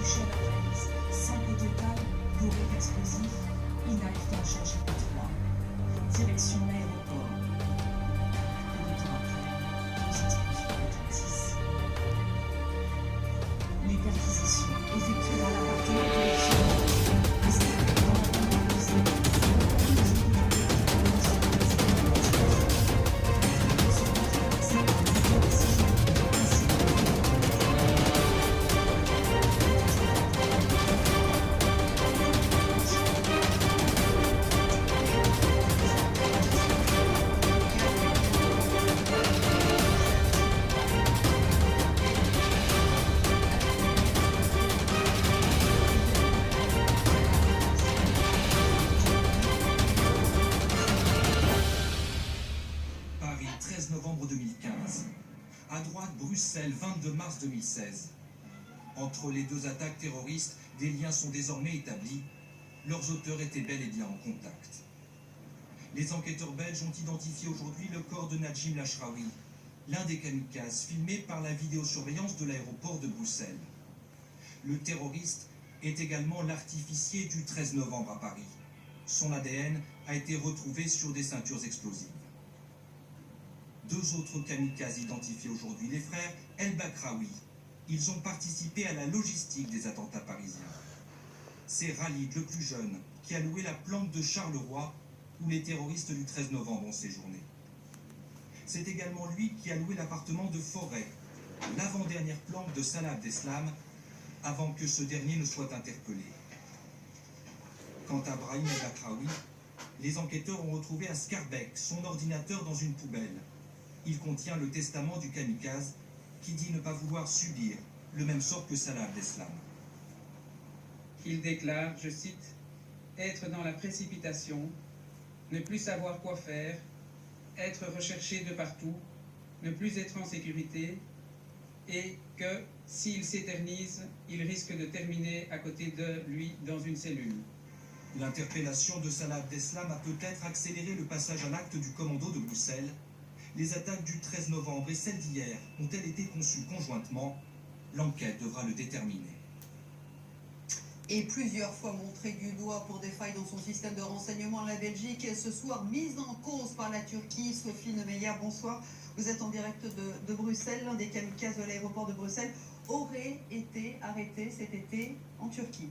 Chef Prince, 5 au total, bourrés d'explosifs, ils n'arrivent pas à charger que 3. Direction l'aéroport. Peu de temps après, 2 explosions retentissent. Les perquisitions effectuées dans l'appartement de Paris, 13 novembre 2015. À droite, Bruxelles, 22 mars 2016. Entre les deux attaques terroristes, des liens sont désormais établis. Leurs auteurs étaient bel et bien en contact. Les enquêteurs belges ont identifié aujourd'hui le corps de Najim Lachraoui, l'un des kamikazes filmés par la vidéosurveillance de l'aéroport de Bruxelles. Le terroriste est également l'artificier du 13 novembre à Paris. Son ADN a été retrouvé sur des ceintures explosives. 2 autres kamikazes identifiés aujourd'hui, les frères El Bakraoui. Ils ont participé à la logistique des attentats parisiens. C'est Khalid, le plus jeune, qui a loué la planque de Charleroi, où les terroristes du 13 novembre ont séjourné. C'est également lui qui a loué l'appartement de Forêt, l'avant-dernière planque de Salah Abdeslam, avant que ce dernier ne soit interpellé. Quant à Brahim El Bakraoui, les enquêteurs ont retrouvé à Scarbeck son ordinateur dans une poubelle. Il contient le testament du kamikaze qui dit ne pas vouloir subir le même sort que Salah Abdeslam. Il déclare, je cite, « Être dans la précipitation, ne plus savoir quoi faire, être recherché de partout, ne plus être en sécurité, et que, s'il s'éternise, il risque de terminer à côté de lui dans une cellule. » L'interpellation de Salah Abdeslam a peut-être accéléré le passage à l'acte du commando de Bruxelles. Les attaques du 13 novembre et celles d'hier ont-elles été conçues conjointement? L'enquête devra le déterminer. Et plusieurs fois montré du doigt pour des failles dans son système de renseignement, la Belgique est ce soir mise en cause par la Turquie. Sophie Nemeyer, bonsoir. Vous êtes en direct de Bruxelles. L'un des kamikazes de l'aéroport de Bruxelles aurait été arrêté cet été en Turquie.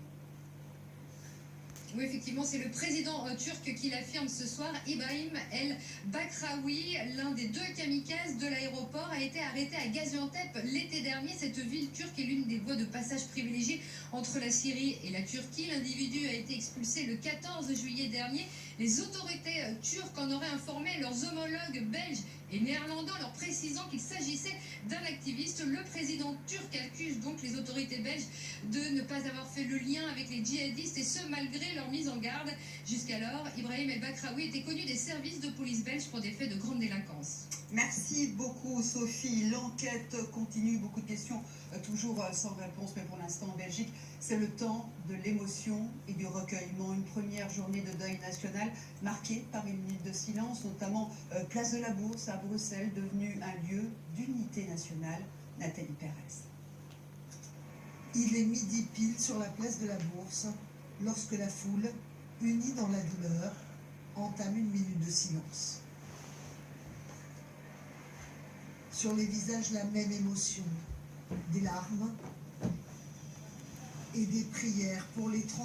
Oui, effectivement, c'est le président turc qui l'affirme ce soir. Ibrahim El Bakraoui, l'un des 2 kamikazes de l'aéroport, a été arrêté à Gaziantep l'été dernier. Cette ville turque est l'une des voies de passage privilégiées entre la Syrie et la Turquie. L'individu a été expulsé le 14 juillet dernier. Les autorités turques en auraient informé leurs homologues belges et néerlandais en leur précisant qu'il s'agissait d'un activiste. Le président turc accuse donc les autorités belges de ne pas avoir fait le lien avec les djihadistes, et ce malgré leur mise en garde. Jusqu'alors, Ibrahim El Bakraoui était connu des services de police belges pour des faits de grande délinquance. Merci beaucoup Sophie. L'enquête continue, beaucoup de questions toujours sans réponse, mais pour l'instant en Belgique, c'est le temps de l'émotion et du recueillement. Une première journée de deuil national marquée par une minute de silence, notamment place de la Bourse à Bruxelles, devenue un lieu d'unité nationale. Nathalie Pérez. Il est midi pile sur la place de la Bourse, lorsque la foule, unie dans la douleur, entame une minute de silence. Sur les visages, la même émotion, des larmes et des prières pour les 30